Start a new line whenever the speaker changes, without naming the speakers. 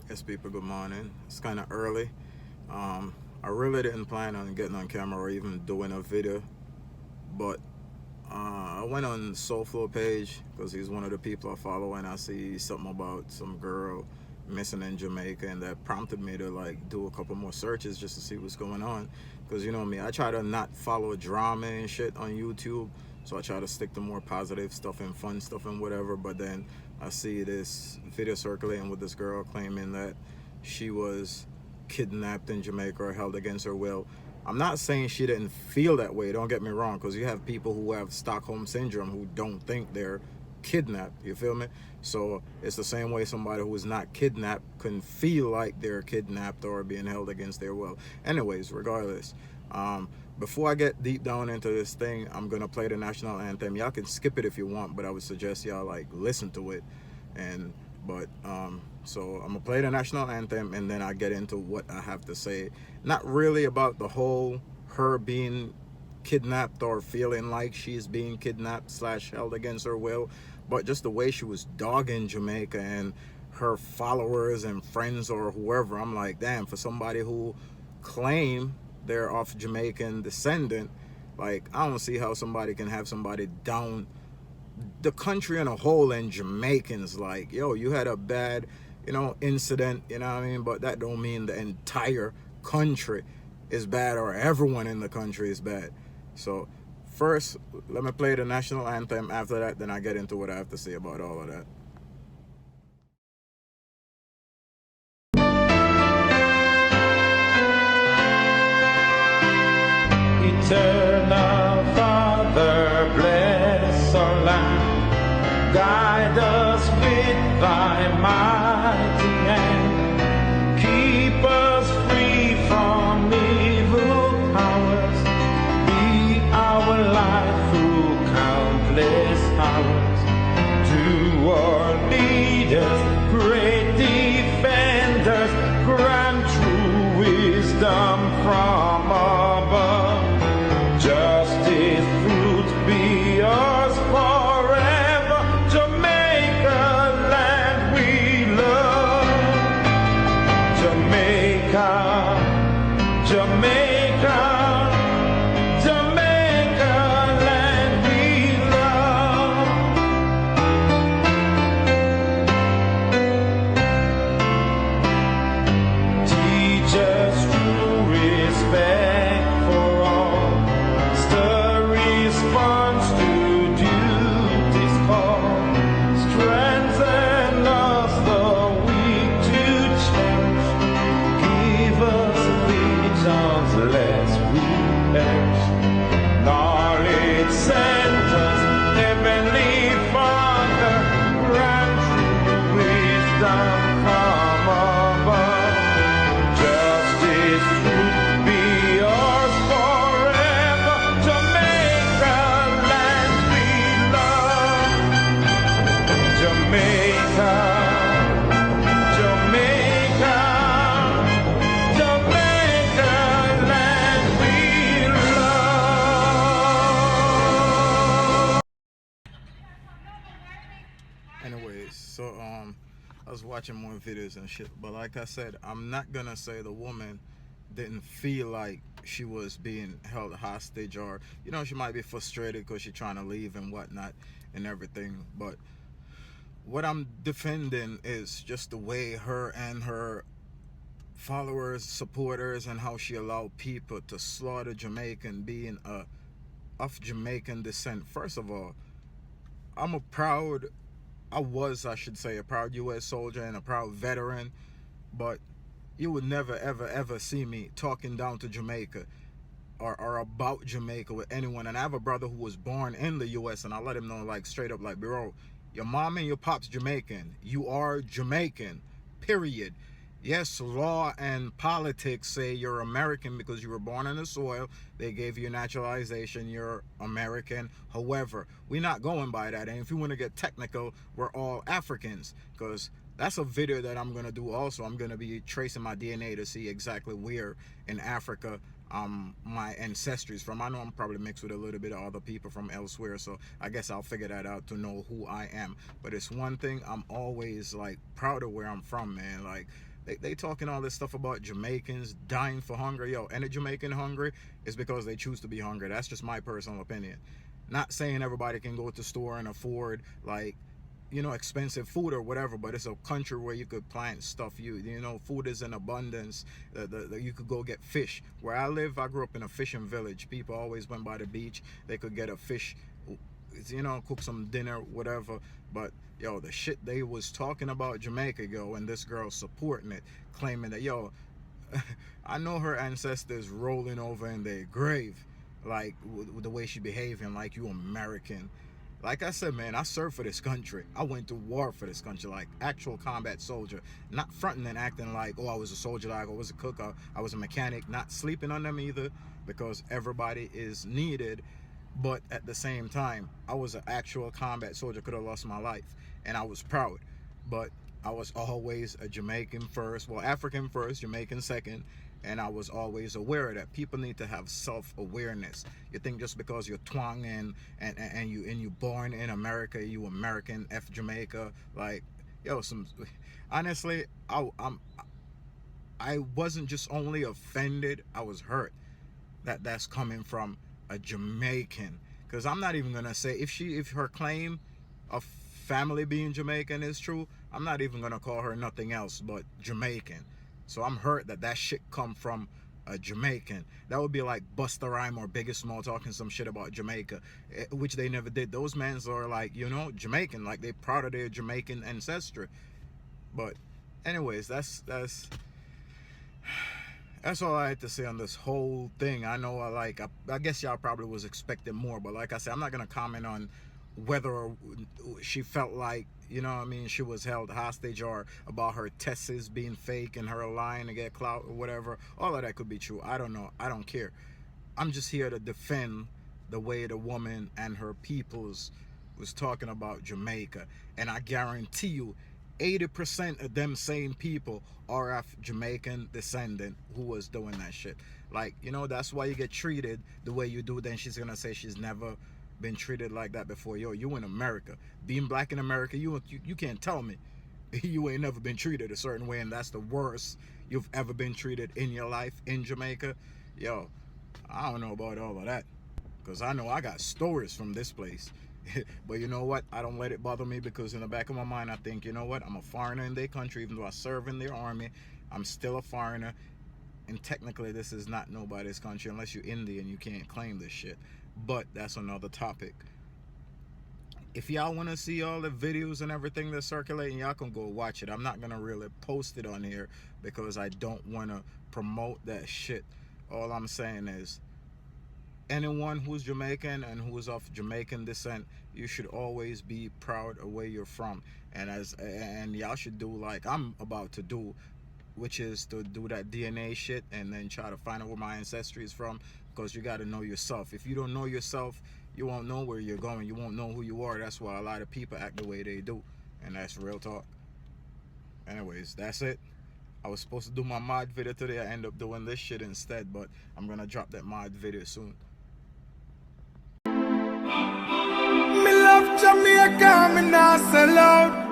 Yes, people, good morning. It's kind of early. I really didn't plan on getting on camera or even doing a video, but I went on Soulflow page because he's one of the people I follow, and I see something about some girl missing in Jamaica, and that prompted me to like do a couple more searches just to see what's going on. Because you know me, I try to not follow drama and shit on YouTube, so I try to stick to more positive stuff and fun stuff and whatever. But then I see this video circulating with this girl claiming that she was kidnapped in Jamaica or held against her will. I'm not saying she didn't feel that way, don't get me wrong, because you have people who have Stockholm syndrome who don't think they're kidnapped, you feel me? So it's the same way somebody who is not kidnapped can feel like they're kidnapped or being held against their will. Anyways, regardless, before I get deep down into this thing, I'm gonna play the national anthem. Y'all can skip it if you want, but I would suggest y'all like listen to it. So I'm gonna play the national anthem, and then I get into what I have to say. Not really about the whole her being kidnapped or feeling like she's being kidnapped / held against her will, but just the way she was dogging Jamaica and her followers and friends or whoever. I'm like, damn, for somebody who claim they're of Jamaican descendant, like I don't see how somebody can have somebody down the country in a whole and Jamaicans like, yo, you had a bad, incident, you know what I mean? But that don't mean the entire country is bad or everyone in the country is bad. So first, let me play the national anthem. After that, then I get into what I have to say about all of that.
Eternal Father, bless our land. Guide us with thy mighty hand. Keep us free from evil powers. Be our light through countless hours. To our leaders, great defenders, grant true wisdom from above. Justice, fruit be ours forever. Jamaica, land we love. Jamaica, Jamaica, Jamaica, land we love. Teach us true respect for all. Stir response to duty's call. Strengthen us the weak to cherish. Give us visions lest we perish. Knowledge sent us, Heavenly Father, grant true wisdom from above. Justice, truth be ours forever. Jamaica, land we love. Jamaica, Jamaica, Jamaica, land we love.
Anyways, so I was watching more videos and shit, but like I said, I'm not gonna say the woman didn't feel like she was being held hostage, or she might be frustrated because she's trying to leave and whatnot and everything. But what I'm defending is just the way her and her followers, supporters, and how she allowed people to slaughter Jamaican being of Jamaican descent. First of all, I should say, a proud U.S. soldier and a proud veteran, but you would never, ever, ever see me talking down to Jamaica or about Jamaica with anyone. And I have a brother who was born in the U.S., and I let him know, like, straight up, like, bro, your mom and your pop's Jamaican. You are Jamaican, period. Yes, law and politics say you're American because you were born on the soil. They gave you naturalization. You're American. However, we're not going by that. And if you want to get technical, we're all Africans, because that's a video that I'm going to do also. I'm going to be tracing my DNA to see exactly where in Africa my ancestry is from. I know I'm probably mixed with a little bit of other people from elsewhere, so I guess I'll figure that out to know who I am. But it's one thing, I'm always like proud of where I'm from, man. Like They talking all this stuff about Jamaicans dying for hunger. Yo, any Jamaican hungry is because they choose to be hungry. That's just my personal opinion. Not saying everybody can go to the store and afford, like, you know, expensive food or whatever, but it's a country where you could plant stuff. You know, food is in abundance. You could go get fish. Where I live, I grew up in a fishing village. People always went by the beach. They could get a fish, you know, cook some dinner, whatever. But yo, the shit they was talking about Jamaica, yo, and this girl supporting it, claiming that, yo, I know her ancestors rolling over in their grave, like with the way she behaving, like you American. Like I said, man, I served for this country. I went to war for this country, like actual combat soldier. Not fronting and acting like, oh, I was a soldier, like I was a cook, I was a mechanic. Not sleeping on them either, because everybody is needed. But at the same time, I was an actual combat soldier. Could have lost my life, and I was proud. But I was always a Jamaican first, well, African first, Jamaican second. And I was always aware that people need to have self-awareness. You think just because you're twang and you born in America, you American, F Jamaica, like, yo, honestly, I wasn't just only offended, I was hurt that that's coming from a Jamaican. Because I'm not even gonna say if her claim of family being Jamaican is true, I'm not even gonna call her nothing else but Jamaican. So I'm hurt that that shit come from a Jamaican. That would be like Busta Rhymes or Biggest Small talking some shit about Jamaica, which they never did. Those mans are like, you know, Jamaican, like they proud of their Jamaican ancestry. But anyways, that's all I had to say on this whole thing. I know, I guess y'all probably was expecting more, but like I said, I'm not gonna comment on whether she felt like, you know what I mean, she was held hostage, or about her tests being fake and her lying to get clout or whatever. All of that could be true. I don't know. I don't care. I'm just here to defend the way the woman and her peoples was talking about Jamaica. And I guarantee you, 80% of them same people are of Jamaican descendant who was doing that shit. Like, you know, that's why you get treated the way you do. Then she's gonna say she's never been treated like that before. Yo, you in America, being black in America, you can't tell me you ain't never been treated a certain way, and that's the worst you've ever been treated in your life in Jamaica. Yo, I don't know about all of that, because I know I got stories from this place. But you know what, I don't let it bother me, because in the back of my mind I think, you know what, I'm a foreigner in their country. Even though I serve in their army, I'm still a foreigner, and technically this is not nobody's country unless you're Indian. You can't claim this shit. But that's another topic. If y'all want to see all the videos and everything that's circulating, y'all can go watch it. I'm not going to really post it on here because I don't want to promote that shit. All I'm saying is, anyone who's Jamaican and who is of Jamaican descent, you should always be proud of where you're from. And y'all should do like I'm about to do, which is to do that DNA shit and then try to find out where my ancestry is from. Because you got to know yourself. If you don't know yourself, you won't know where you're going. You won't know who you are. That's why a lot of people act the way they do. And that's real talk. Anyways, that's it. I was supposed to do my mod video today. I end up doing this shit instead. But I'm going to drop that mod video soon.
Me love Jamaica, me not sell out.